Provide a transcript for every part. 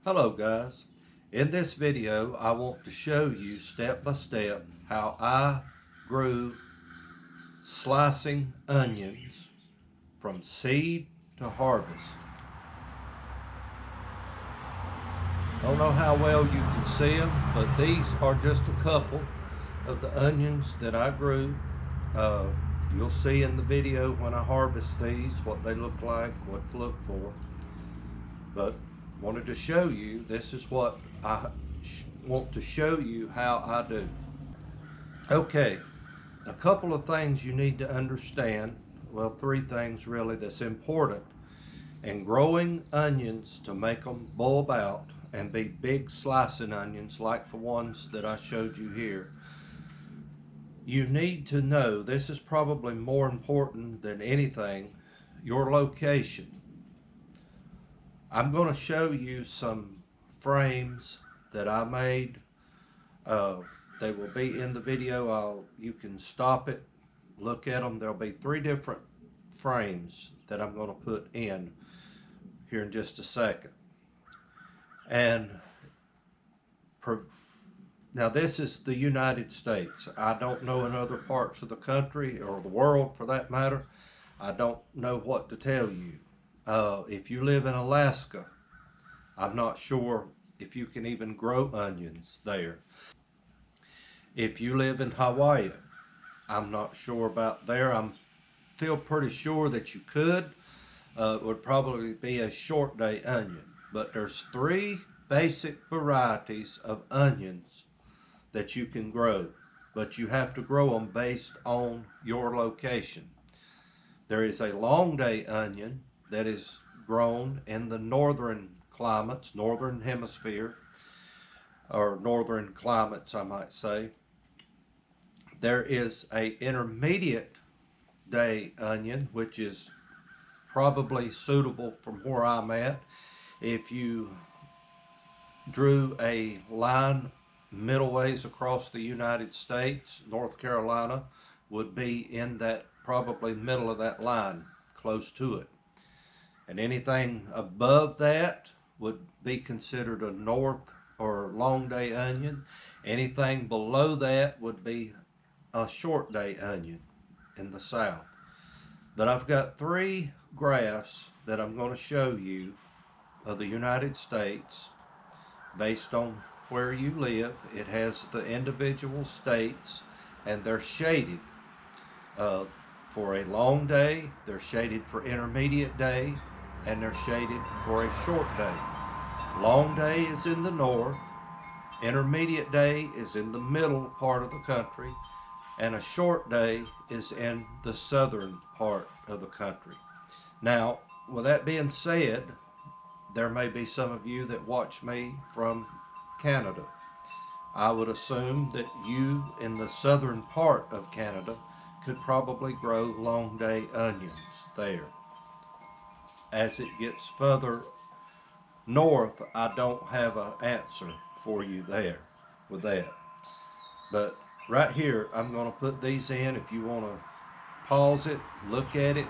Hello guys. In this video I want to show you step by step how I grew slicing onions from seed to harvest. I don't know how well you can see them, but these are just a couple of the onions that I grew. Uh, you'll see in the video when I harvest these what they look like, what to look for. But wanted to show you, this is what I want to show you how I do. Okay, a couple of things you need to understand. Well, three things really that's important in growing onions to make them bulb out and be big slicing onions like the ones that I showed you here. You need to know, this is probably more important than anything, your location. I'm going to show you some frames that I made. Uh, they will be in the video. You can stop it, look at them. There'll be three different frames that I'm going to put in here in just a second. And now this is the United States. I don't know in other parts of the country or the world for that matter. I don't know what to tell you. If you live in Alaska, I'm not sure if you can even grow onions there. If you live in Hawaii, I'm not sure about there. I'm still pretty sure that you could. It would probably be a short day onion. But there's three basic varieties of onions that you can grow, but you have to grow them based on your location. There is a long day onion that is grown in the northern climates, northern hemisphere, or northern climates, I might say. There is a intermediate day onion, which is probably suitable from where I'm at. If you drew a line middle ways across the United States, North Carolina would be in that probably middle of that line, close to it. And anything above that would be considered a north or long day onion. Anything below that would be a short day onion in the south. But I've got three graphs that I'm going to show you of the United States based on where you live. It has the individual states and they're shaded for a long day, they're shaded for intermediate day, and they're shaded for a short day. Long day is in the north, intermediate day is in the middle part of the country, and a short day is in the southern part of the country. Now, with that being said, there may be some of you that watch me from Canada. I would assume that you in the southern part of Canada could probably grow long day onions there. As it gets further north, I don't have an answer for you there with that. But right here, I'm going to put these in. If you want to pause it, look at it,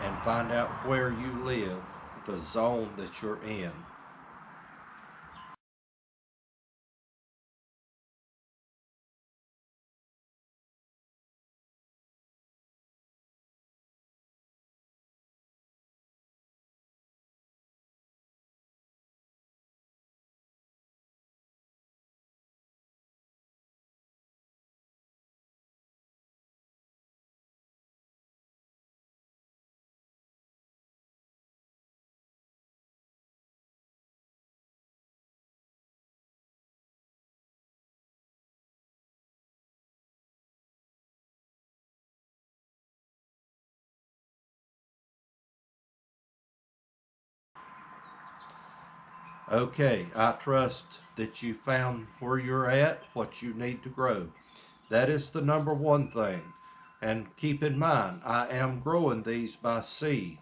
and find out where you live, the zone that you're in. Okay, I trust that you found where you're at, what you need to grow. That is the number one thing. And keep in mind, I am growing these by seed.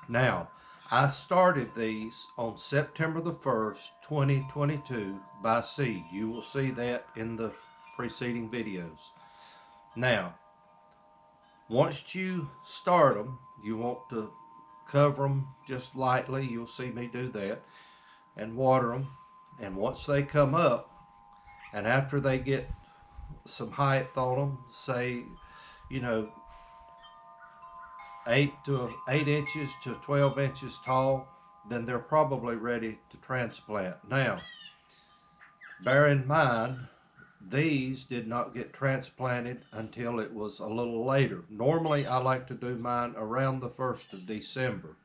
Now, I started these on September the 1st, 2022 by seed. You will see that in the preceding videos. Now, once you start them, you want to cover them just lightly. You'll see me do that. and water them. And once they come up, and after they get some height on them, say, you know, 8 inches to 12 inches tall, then they're probably ready to transplant. Now, bear in mind, these did not get transplanted until it was a little later. Normally, I like to do mine around the 1st of December.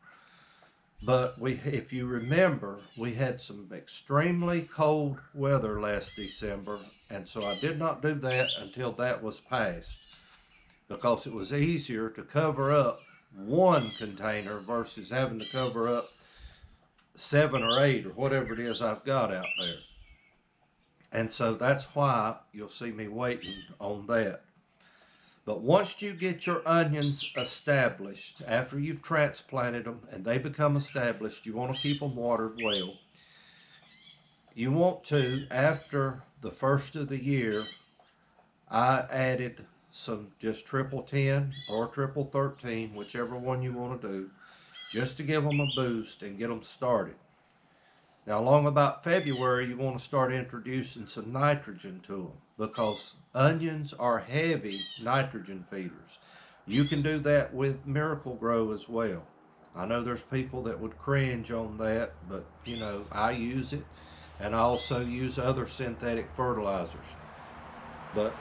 But if you remember, we had some extremely cold weather last December, and so I did not do that until that was passed, because it was easier to cover up one container versus having to cover up 7 or 8 or whatever it is I've got out there. And so that's why you'll see me waiting on that. But once you get your onions established, after you've transplanted them and they become established, you want to keep them watered well. You want to, after the 1st of the year, I added some just triple 10 or triple 13, whichever one you want to do, just to give them a boost and get them started. Now, along about February, you want to start introducing some nitrogen to them, because onions are heavy nitrogen feeders. You can do that with Miracle Grow as well. I know there's people that would cringe on that, but you know, I use it, and I also use other synthetic fertilizers. But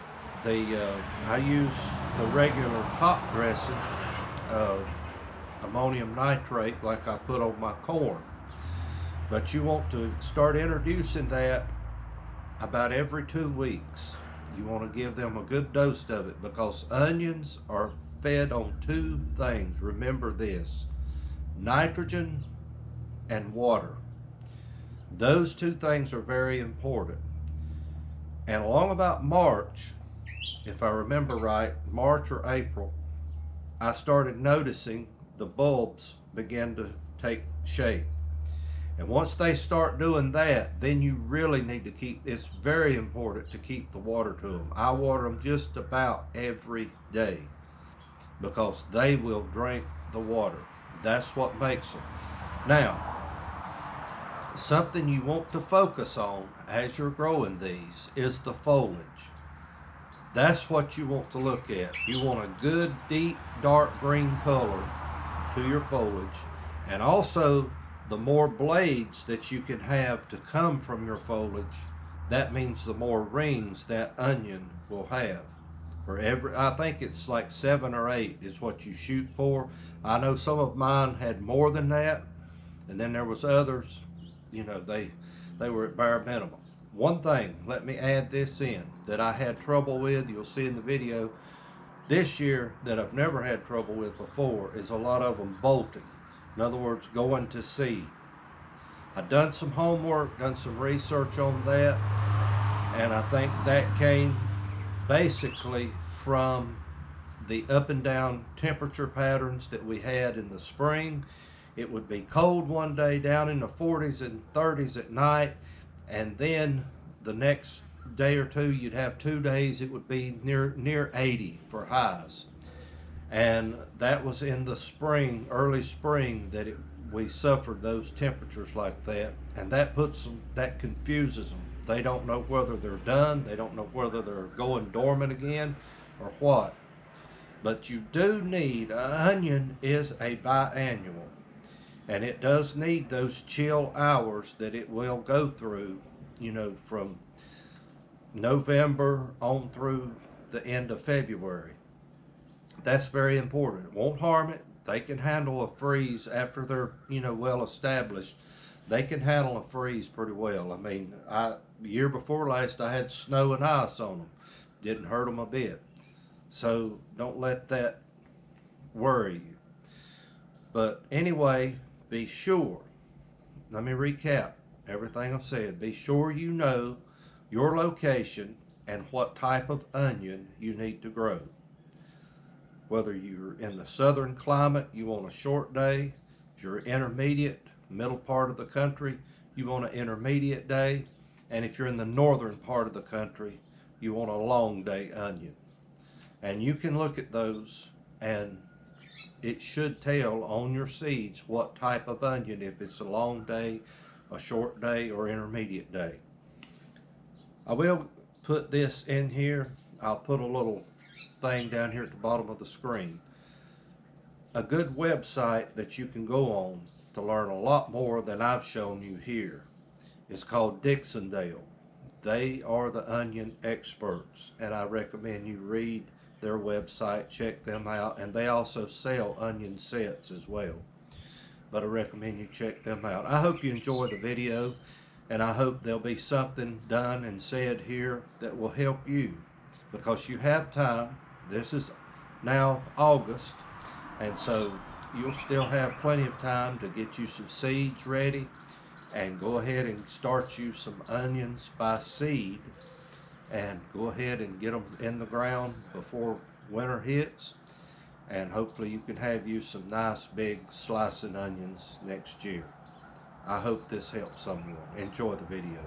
I use the regular top dressing, ammonium nitrate, like I put on my corn. But you want to start introducing that about every 2 weeks. You want to give them a good dose of it, because onions are fed on 2 things. Remember this: nitrogen and water. Those 2 things are very important. And along about March, if I remember right, March or April, I started noticing the bulbs begin to take shape. And once they start doing that, then you really need to it's very important to keep the water to them. I water them just about every day, because they will drink the water. That's what makes them. Now, something you want to focus on as you're growing these is the foliage. That's what you want to look at. You want a good, deep, dark green color to your foliage, and also the more blades that you can have to come from your foliage, that means the more rings that onion will have. I think it's like 7 or 8 is what you shoot for. I know some of mine had more than that, and then there was others, you know, they were at bare minimum. One thing, let me add this in, that I had trouble with, you'll see in the video this year, that I've never had trouble with before, is a lot of them bolting. In other words, going to seed. I've done some homework, done some research on that, and I think that came basically from the up and down temperature patterns that we had in the spring. It would be cold one day, down in the 40s and 30s at night, and then the next day or two, you'd have 2 days, it would be near 80 for highs. And that was in the spring, early spring, that we suffered those temperatures like that. And that confuses them. They don't know whether they're done, they don't know whether they're going dormant again or what. But you do need, onion is a biannual, and it does need those chill hours that it will go through, you know, from November on through the end of February. That's very important. It won't harm it. They can handle a freeze after they're, you know, well established. They can handle a freeze pretty well. I mean, the year before last, I had snow and ice on them. Didn't hurt them a bit. So don't let that worry you. But anyway, be sure, let me recap everything I've said. Be sure you know your location and what type of onion you need to grow. Whether you're in the southern climate, you want a short day. If you're intermediate, middle part of the country, you want an intermediate day. And if you're in the northern part of the country, you want a long day onion. And you can look at those, and it should tell on your seeds what type of onion, if it's a long day a short day or intermediate day. I will put this in here. I'll put a little thing down here at the bottom of the screen. A good website that you can go on to learn a lot more than I've shown you here is called Dixondale. They are the onion experts, and I recommend you read their website, check them out, and they also sell onion sets as well. But I recommend you check them out. I hope you enjoy the video, and I hope there'll be something done and said here that will help you, because you have time. This is now August, and so you'll still have plenty of time to get you some seeds ready and go ahead and start you some onions by seed, and go ahead and get them in the ground before winter hits, and hopefully you can have you some nice big slicing onions next year. I hope this helps someone. Enjoy the video.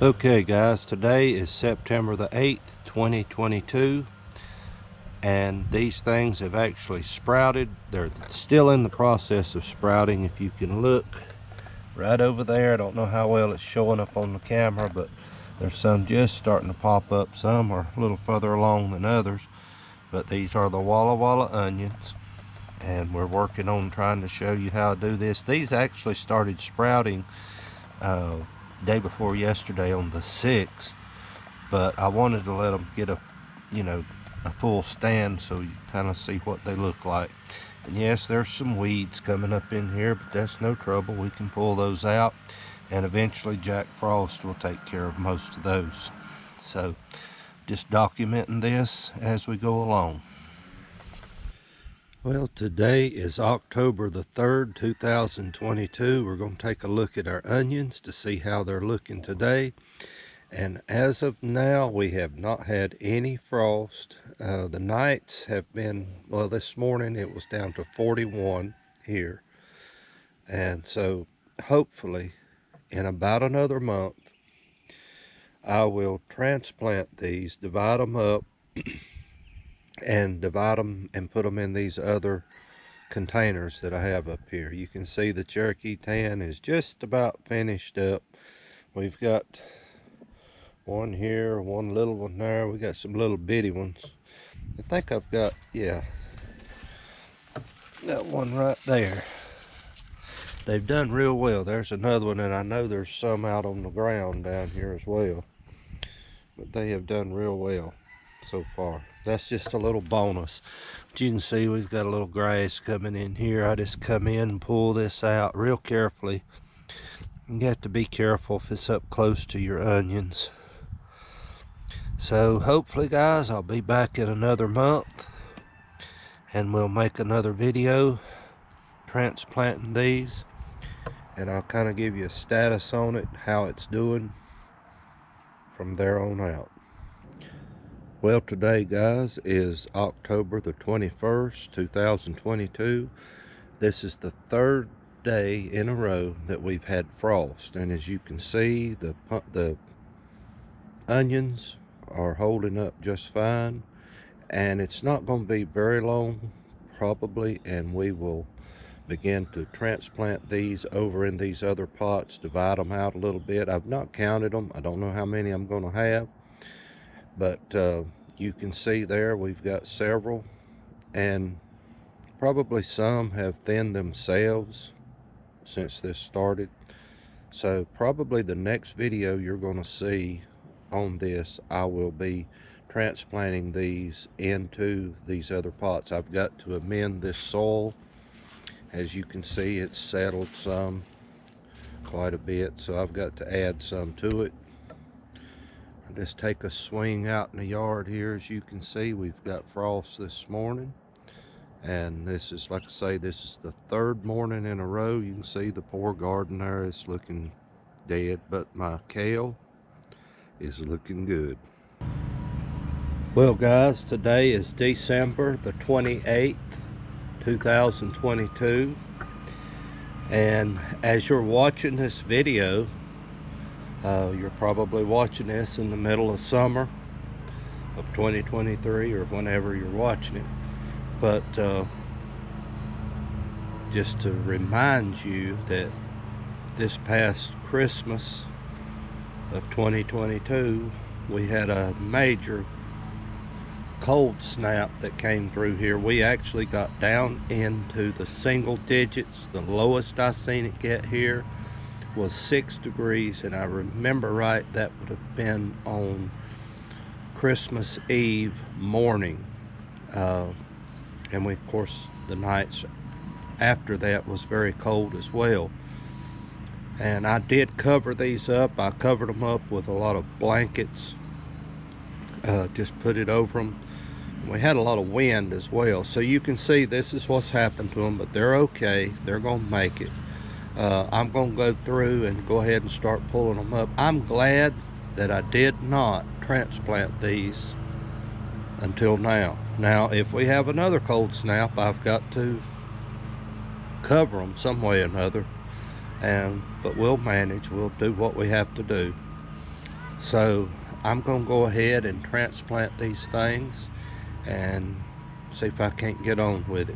Okay guys, today is September the 8th, 2022, and these things have actually sprouted. They're still in the process of sprouting. If you can look right over there, I don't know how well it's showing up on the camera, but there's some just starting to pop up. Some are a little further along than others, but these are the Walla Walla onions, and we're working on trying to show you how to do this. These actually started sprouting day before yesterday on the 6th, but I wanted to let them get a full stand so you kind of see what they look like. And yes, there's some weeds coming up in here, but that's no trouble. We can pull those out, and eventually Jack Frost will take care of most of those. So just documenting this as we go along. Well, today is October the 3rd, 2022. We're going to take a look at our onions to see how they're looking today. And as of now, we have not had any frost. The nights have been, well, this morning it was down to 41 here. And so hopefully in about another month, I will transplant these, divide them up, and divide them and put them in these other containers that I have up here. You can see the Cherokee Tan is just about finished up. We've got one here, one little one there. We got some little bitty ones. I think I've got, yeah, that one right there. They've done real well. There's another one, and I know there's some out on the ground down here as well, but they have done real well so far. That's just a little bonus. But you can see we've got a little grass coming in here. I just come in and pull this out real carefully, You have to be careful if it's up close to your onions. So hopefully guys, I'll be back in another month and we'll make another video transplanting these, and I'll kind of give you a status on it, how it's doing from there on out. Well, today guys is October the 21st, 2022. This is the third day in a row that we've had frost, and as you can see, the onions are holding up just fine, and it's not going to be very long probably, and we will begin to transplant these over in these other pots, divide them out a little bit. I've not counted them. I don't know how many I'm going to have, but you can see there we've got several, and probably some have thinned themselves since this started. So probably the next video you're going to see on this, I will be transplanting these into these other pots. I've got to amend this soil. As you can see, it's settled quite a bit, so I've got to add some to it. I just take a swing out in the yard here. As you can see, we've got frost this morning, and this is, like I say, this is the third morning in a row. You can see the poor garden there is looking dead, but my kale is looking good. Well guys, today is December the 28th, 2022, and as you're watching this video, you're probably watching this in the middle of summer of 2023 or whenever you're watching it, but just to remind you that this past Christmas of 2022 we had a major cold snap that came through here. We actually got down into the single digits. The lowest I seen it get here was 6 degrees, and I remember right, that would have been on Christmas Eve morning, and we, of course, the nights after that was very cold as well. And I did cover these up. I covered them up with a lot of blankets, just put it over them. We had a lot of wind as well, so you can see this is what's happened to them, but they're okay. They're gonna make it. I'm gonna go through and go ahead and start pulling them up. I'm glad that I did not transplant these until now. Now, if we have another cold snap, I've got to cover them some way or another, but we'll manage. We'll do what we have to do. So I'm gonna go ahead and transplant these things and see if I can't get on with it.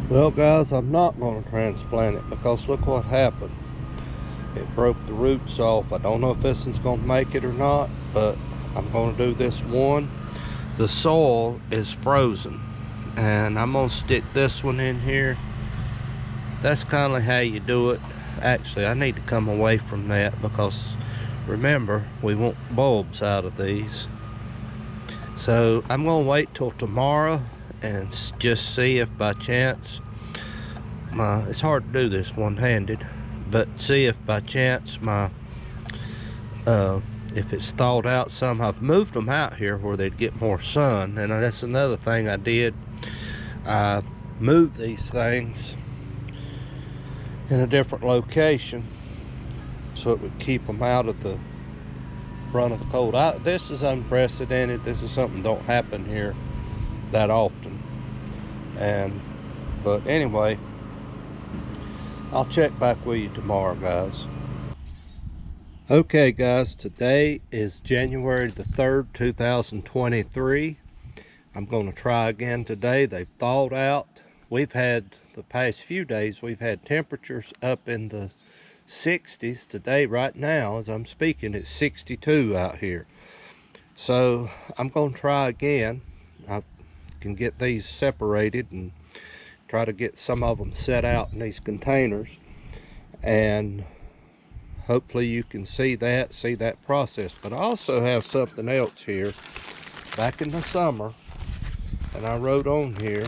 Well guys, I'm not going to transplant it because look what happened. It broke the roots off. I don't know if this one's going to make it or not, but I'm going to do this one. The soil is frozen, and I'm going to stick this one in here. That's kind of how you do it. Actually, I need to come away from that because remember, we want bulbs out of these. So I'm going to wait till tomorrow and just see if by chance, it's hard to do this one-handed, but see if by chance if it's thawed out some. I've moved them out here where they'd get more sun, and that's another thing I did. I moved these things in a different location so it would keep them out of the run of the cold. This is unprecedented. This is something that don't happen here that often. But anyway, I'll check back with you tomorrow, guys. Okay guys, today is January the 3rd, 2023. I'm going to try again today. They've thawed out. We've had, the past few days, we've had temperatures up in the 60s. Today, right now, as I'm speaking, it's 62 out here. So I'm going to try again. I can get these separated and try to get some of them set out in these containers, and hopefully you can see that process. But I also have something else here. Back in the summer, and I wrote on here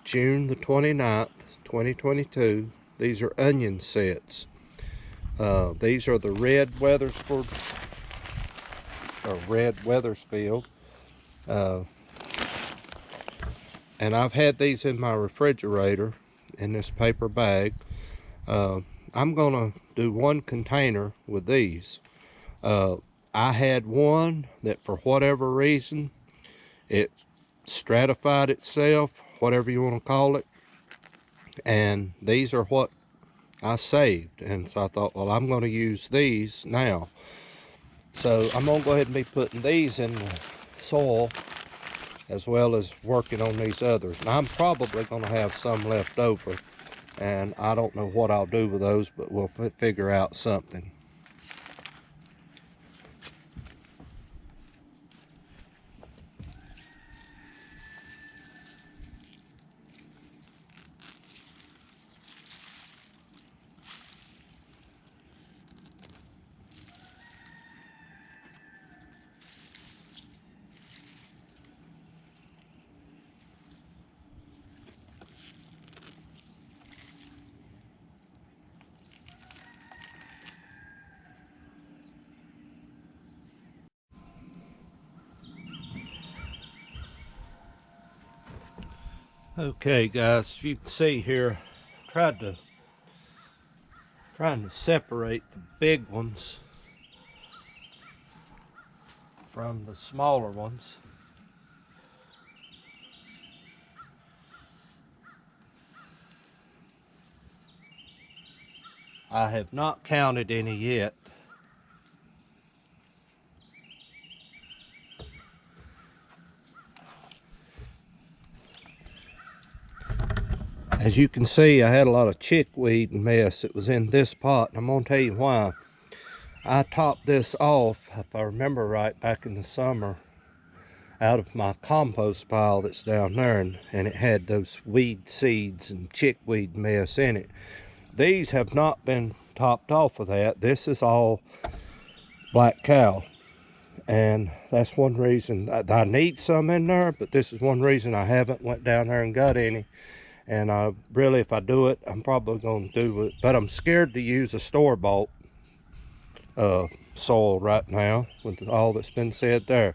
June the 29th, 2022. These are onion sets. These are the red Weathersford, or red Weathersfield. And I've had these in my refrigerator in this paper bag. I'm gonna do one container with these. I had one that for whatever reason, it stratified itself, whatever you want to call it. And these are what I saved. And so I thought, well, I'm gonna use these now. So I'm gonna go ahead and be putting these in the soil as well as working on these others. And I'm probably gonna have some left over. And I don't know what I'll do with those, but we'll figure out something. Okay guys, if you can see here, trying to separate the big ones from the smaller ones. I have not counted any yet. As you can see, I had a lot of chickweed mess that was in this pot, and I'm gonna tell you why. I topped this off, if I remember right, back in the summer, out of my compost pile that's down there, and it had those weed seeds and chickweed mess in it. These have not been topped off of that. This is all black cow, and that's one reason I need some in there, but this is one reason I haven't went down there and got any. And I really, if I do it, I'm probably going to do it, but I'm scared to use a store-bought soil right now with all that's been said there.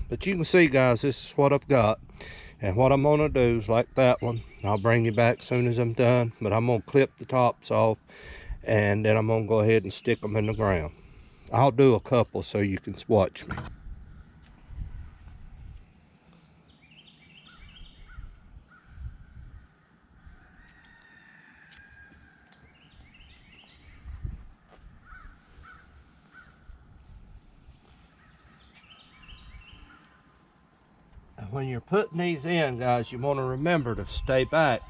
But you can see, guys, this is what I've got. And what I'm going to do is like that one. I'll bring you back as soon as I'm done, but I'm going to clip the tops off, and then I'm going to go ahead and stick them in the ground. I'll do a couple so you can watch me. When you're putting these in, guys, you want to remember to stay back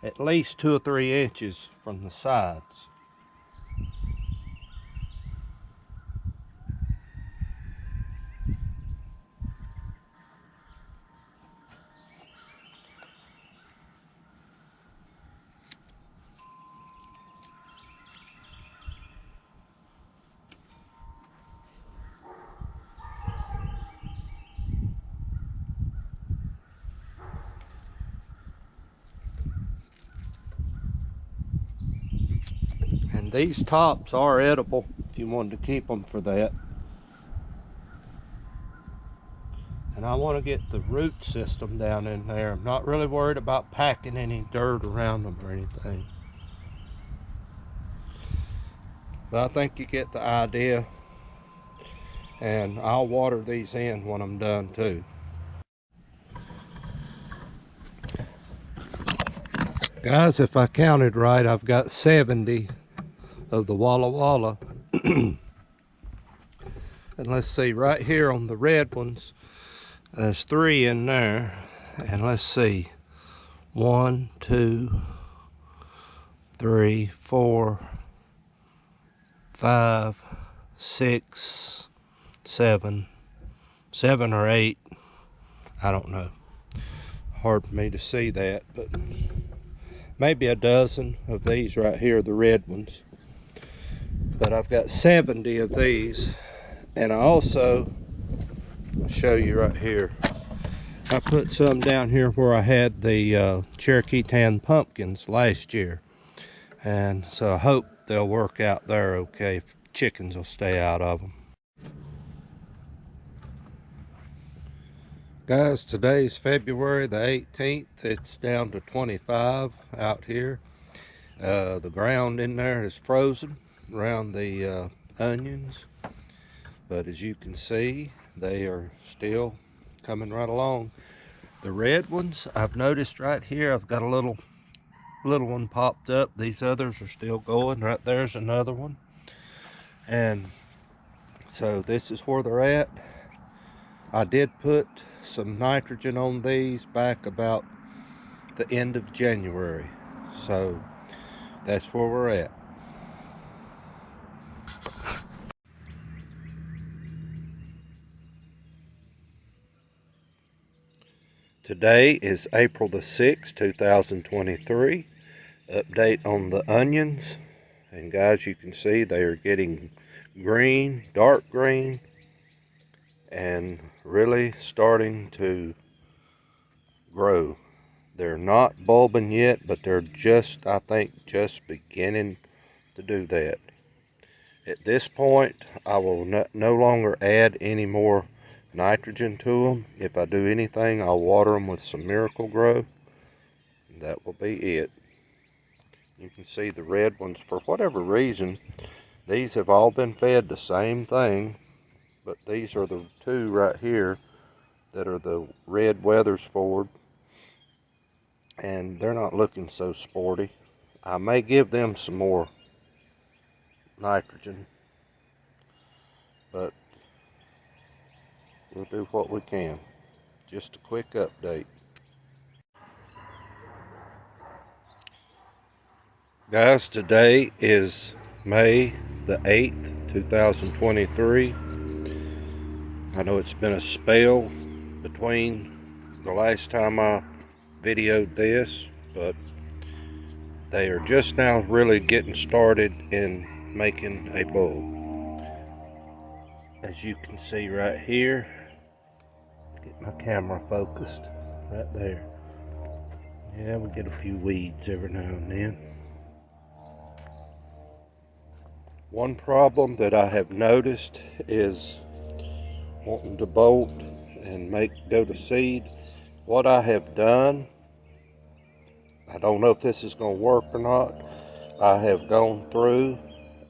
at least 2 or 3 inches from the sides. And these tops are edible if you wanted to keep them for that. And I want to get the root system down in there. I'm not really worried about packing any dirt around them or anything. But I think you get the idea. And I'll water these in when I'm done too. Guys, if I counted right, I've got 70 of the Walla Walla. And let's see, right here on the red ones, there's 3 in there. And let's see, 1, 2, 3, 4, 5, 6, 7 or 8. I don't know. Hard for me to see that, but maybe a dozen of these right here, the red ones. But I've got 70 of these, and I also, I'll show you right here, I put some down here where I had the Cherokee tan pumpkins last year, and so I hope they'll work out there okay. Chickens will stay out of them. Guys, today's February the 18th. It's down to 25 out here. The ground in there is frozen around the onions, but as you can see, they are still coming right along. The red ones, I've noticed right here, I've got a little one popped up. These others are still going. Right there's another one. And so this is where they're at. I did put some nitrogen on these back about the end of January. So that's where we're at. Today is April the 6th, 2023. Update on the onions. And guys, you can see they are getting green, dark green, and really starting to grow. They're not bulbing yet, but they're just, I think, just beginning to do that. At this point, I will no longer add any more nitrogen to them. If I do anything, I'll water them with some Miracle-Gro. That will be it. You can see the red ones, for whatever reason, these have all been fed the same thing, but these are the two right here that are the red Weathersford, and they're not looking so sporty. I may give them some more nitrogen, but we'll do what we can. Just a quick update. Guys, today is May the 8th, 2023. I know it's been a spell between the last time I videoed this, but they are just now really getting started in making a bulb. As you can see right here, get my camera focused right there. Yeah, we get a few weeds every now and then. One problem that I have noticed is wanting to bolt and go to seed. What I have done, I don't know if this is going to work or not. I have gone through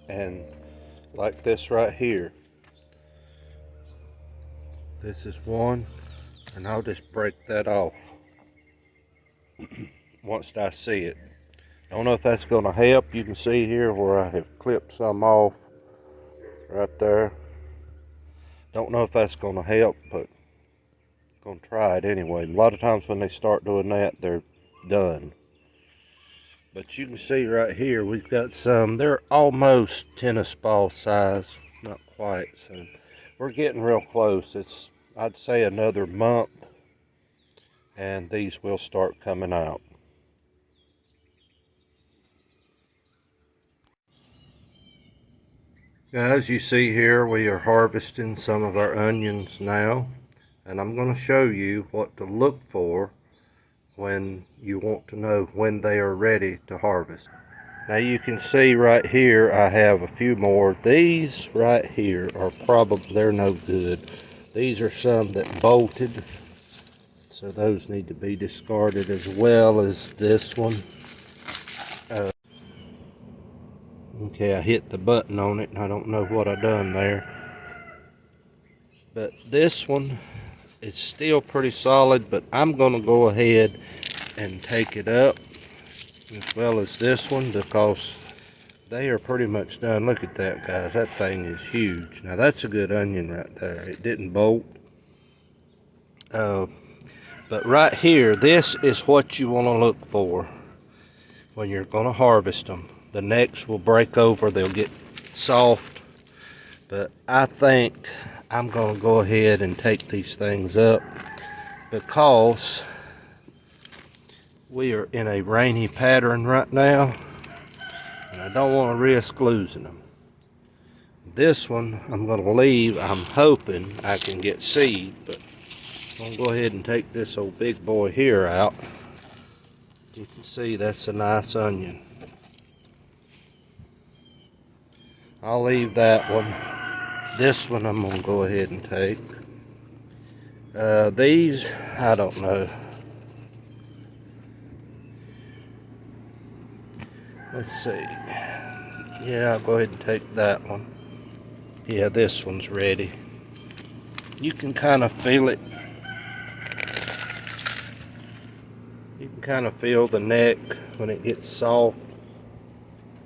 and like this right here. This is one, and I'll just break that off once I see it. I don't know if that's going to help. You can see here where I have clipped some off right there. Don't know if that's going to help, but I'm going to try it anyway. A lot of times when they start doing that, they're done. But you can see right here, we've got some, they're almost tennis ball size, not quite. So we're getting real close. It's, I'd say, another month, and these will start coming out. As you see here, we are harvesting some of our onions now, and I'm going to show you what to look for when you want to know when they are ready to harvest. Now you can see right here I have a few more. These right here are probably, they're no good. These are some that bolted, so those need to be discarded, as well as this one. Okay, I hit the button on it and I don't know what I done there. But this one is still pretty solid, but I'm gonna go ahead and take it up, as well as this one, because they are pretty much done. Look at that, guys. That thing is huge. Now that's a good onion right there. It didn't bolt. But right here, this is what you want to look for when you're going to harvest them. The necks will break over, they'll get soft, but I think I'm going to go ahead and take these things up, because we are in a rainy pattern right now, and I don't want to risk losing them. This one I'm going to leave. I'm hoping I can get seed, but I'm gonna go ahead and take this old big boy here out. You can see that's a nice onion. I'll leave that one. This one I'm gonna go ahead and take. These, I don't know. Let's see. Yeah, I'll go ahead and take that one. Yeah, this one's ready. You can kind of feel it. You can kind of feel the neck when it gets soft.